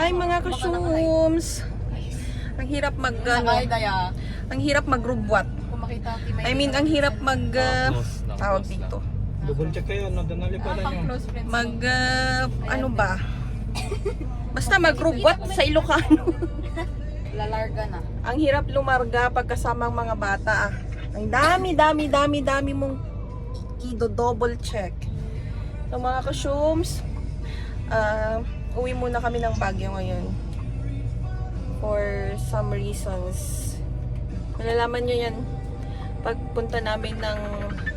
Hi mga ka-shooms. Ang hirap ang hirap magrubwat. I mean, ang hirap tawag dito. Double check kayo, no? Danali pa nyo. Ano ba? Basta magrubwat sa Ilocano. Lalarga na. Ang hirap lumarga pagkasama ang mga bata. Ang dami mong i-double check. So mga ka-shooms, uwi muna kami ng Baguio ngayon. For some reasons. Malalaman nyo yan pagpunta namin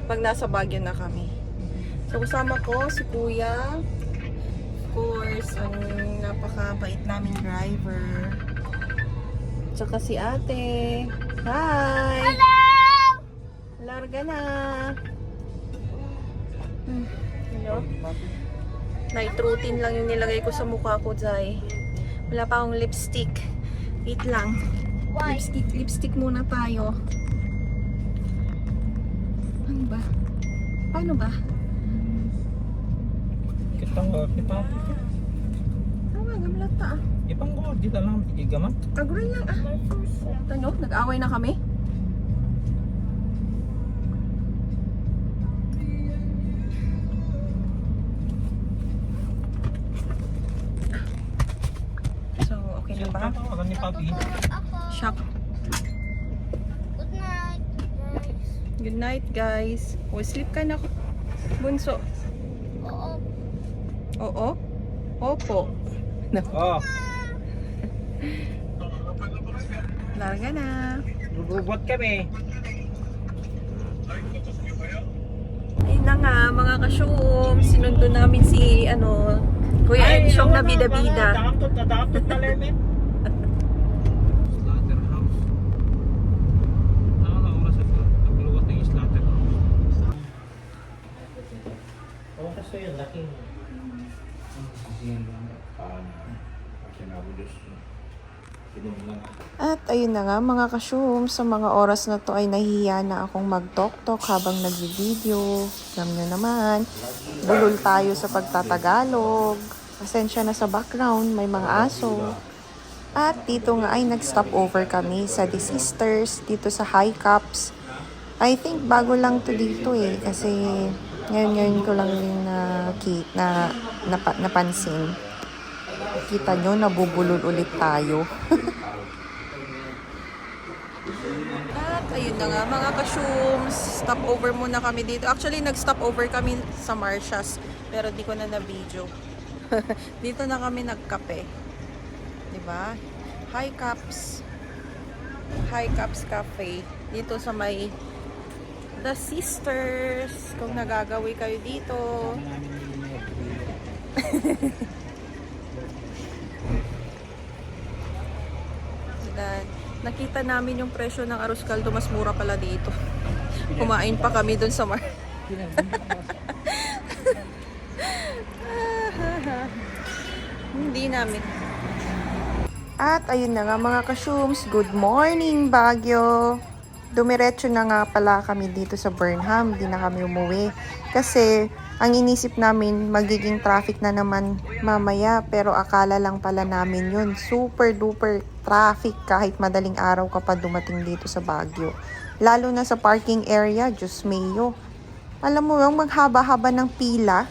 pag nasa Baguio na kami. So kasama ko si Kuya. Of course, ang napakabait naming driver. Tsaka si ate. Hi! Hello! Larga na. Hello? Night routine lang yung nilagay ko sa mukha ko, Jai. Wala pa akong lipstick. Wait lang. Why? Lipstick muna tayo. Ano ba? Paano ba? Kitang kita. Gamlata ah. Ipang ko, di lang igamat. Agree lang ah. Tanyo, nag-away na kami. So, okay na ba? Tawagan ni Papi. Shock. Good night, guys. Good night, guys. O, sleep ka na, bunso. Oo. Oo? Opo. Oh, Larga na. rubot kami. Ayun na nga, mga ka-shoom. Sinundo namin si, Kuya Ensyong na bida-bida. Tadakot na lemon. Slaughterhouse. Na oras ito. Nagluwat na yung slaughterhouse. Oo, kasi yun, laking. At ayun na nga mga ka-shoom, sa mga oras na to ay nahihiya na akong mag-talk-talk habang nag-video. Alam nyo naman, bulol tayo sa pagtatagalog. Pasensya na sa background, may mga aso. At dito nga ay nag-stop over kami sa The Sisters, dito sa High Cups. I think bago lang to dito kasi ngayon ko lang din napansin. Kita nyo, nabubulol ulit tayo. At ayun na nga mga ka-shooms, stop over muna kami dito. Actually, nag-stop over kami sa Marcias, pero di ko na na-video. Dito na kami nagkape. Diba? High Cups Cafe. Dito sa may The Sisters. Kung nagagawi kayo dito. Nakita namin yung presyo ng arroz caldo, mas mura pala dito. Kumain pa kami dun sa Hindi namin. At ayun na nga mga ka-shooms, good morning Baguio! Dumiretso na nga pala kami dito sa Burnham, hindi na kami umuwi. Kasi ang inisip namin magiging traffic na naman mamaya, pero akala lang pala namin yun. Super duper traffic kahit madaling araw ka pa dumating dito sa Baguio. Lalo na sa parking area, Diyos mayo. Alam mo yung maghaba-haba ng pila.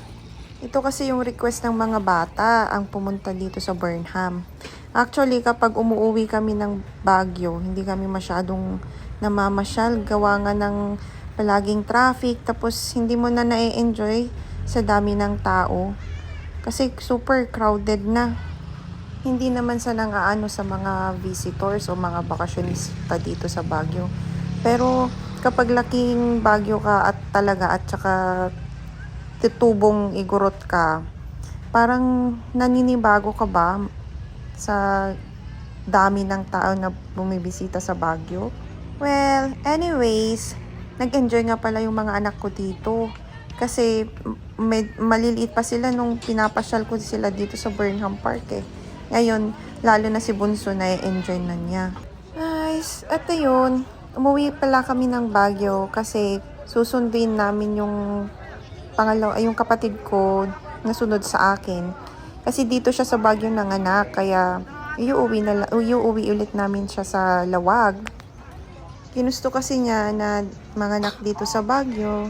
Ito kasi yung request ng mga bata ang pumunta dito sa Burnham. Actually, kapag umuwi kami ng Baguio, hindi kami masyadong namamasyal. Gawa nga ng palaging traffic. Tapos, hindi mo na na-enjoy sa dami ng tao. Kasi super crowded na. Hindi naman sa nangaano sa mga visitors o mga bakasyonista dito sa Baguio. Pero, kapag laking Baguio ka at saka titubong igurot ka, parang naninibago ka ba sa dami ng tao na bumibisita sa Baguio? Well, anyways, nag-enjoy nga pala yung mga anak ko dito. Kasi maliliit pa sila nung pinapasyal ko sila dito sa Burnham Park Ngayon, lalo na si Bunso na enjoy na niya. Nice. At ayun, umuwi pala kami ng Baguio kasi susunduin namin yung kapatid ko na sunod sa akin. Kasi dito siya sa Baguio nanganak, kaya iuwi ulit namin siya sa Lawag. Ginusto kasi niya na manganak dito sa Baguio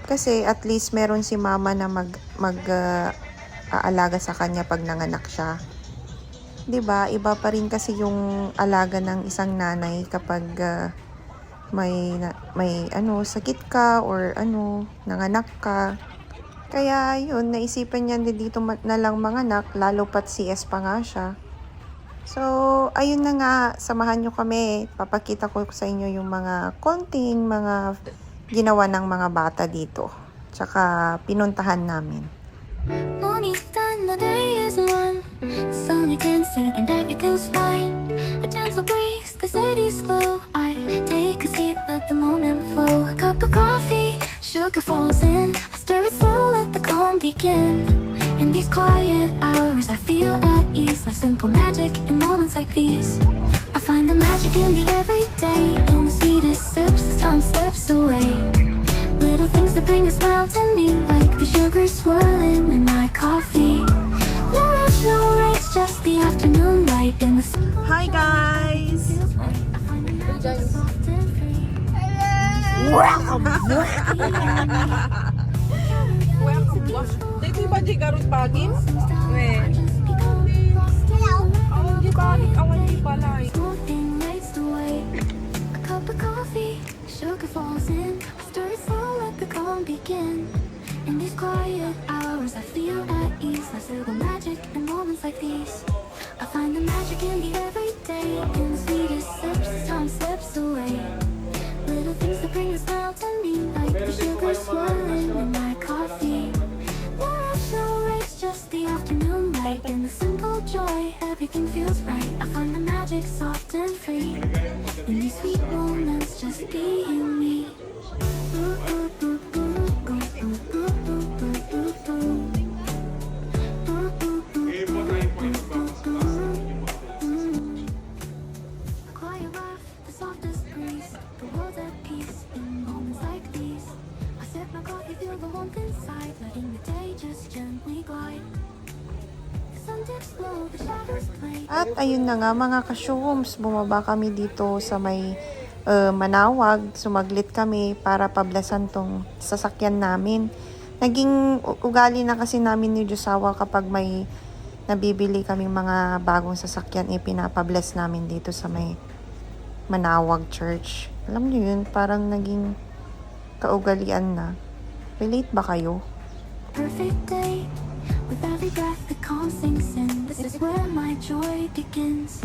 kasi at least meron si mama na aalaga sa kanya pag nanganak siya. 'Di ba? Iba pa rin kasi yung alaga ng isang nanay kapag may sakit ka or nanganak ka. Kaya yun, naisipan niya dito na lang manganak, lalo pat CS pa nga siya. So, ayun na nga, samahan nyo kami. Papakita ko sa inyo yung mga konting mga ginawa ng mga bata dito. Tsaka pinuntahan namin. Morning's done, the day is one. Sun again set and everything's fine. A gentle breeze, the city's slow. I take a seat, let the moment flow. A cup of coffee, sugar falls in. I stir it slow, let the calm begin. In these quiet hours, I feel at ease. Like simple magic in moments like these. I find the magic in the everyday. In the sweetest sips, as time slips away. Little things that bring a smile to me, like the sugar swirling in my coffee. No rush, no race, just the afternoon light in the simple Hi guys! feels right. I find the magic soft and free. Welcome! Di ba di garut bagin? We. Awan di balik, awan di balay. Smoking lights the way. A cup of coffee, sugar falls in. I stir it slow, let the calm begin. In these quiet hours, I feel at ease. Like simple magic in moments like these. I find the magic in the everyday. In the sweetest sips, as time slips away. Little things that bring a smile to me, like the sugar swirling in my coffee. No rush, no race, just the afternoon light. In the simple joy, everything feels right. I find the magic soft and free. In these sweet moments, just being me. A quiet laugh, the softest breeze. The world's at peace in moments like these. I sip my coffee, feel the warmth inside, letting the day just gently glide. The sun dips low, the shadows play. At ayun na nga mga ka-shooms, bumaba kami dito sa may Manawag. Sumaglit kami para pablasan tong sasakyan namin. Naging ugali na kasi namin ni Josawa kapag may nabibili kaming mga bagong sasakyan, pinapabless namin dito sa may Manawag Church. Alam niyo yun, parang naging kaugalian na. Relate ba kayo? Perfect day, with every breath the calm sinks in. This is where my joy begins.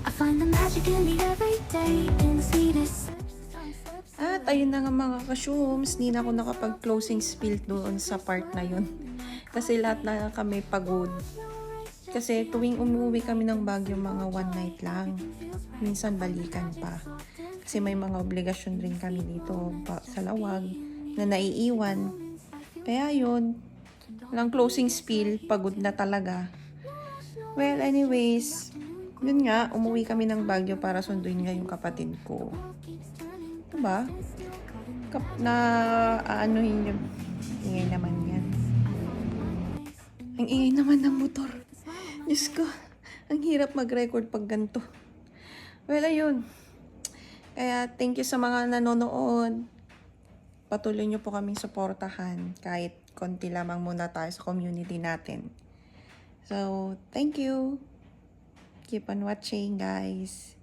I find the magic in the everyday, in the sweetest sips, time slips. At ayun na nga mga ka-shooms, di na ako nakapag-closing spiel doon sa part na yun. Kasi lahat na kami pagod. Kasi tuwing umuwi kami ng Baguio, mga one night lang. Minsan balikan pa. Kasi may mga obligasyon rin kami dito sa Lawag na naiiwan. Kaya yun, lang closing spiel, pagod na talaga. Well, anyways, yun nga, umuwi kami ng Baguio para sunduin nga yung kapatid ko. Diba? Aanuhin yung ingay naman yan. Ang ingay naman ng motor. Diyos ko, ang hirap mag-record pag ganito. Well, ayun. Kaya, thank you sa mga nanonood. Patuloy nyo po kaming suportahan kahit konti lamang muna tayo sa community natin. So, thank you. Keep on watching, guys.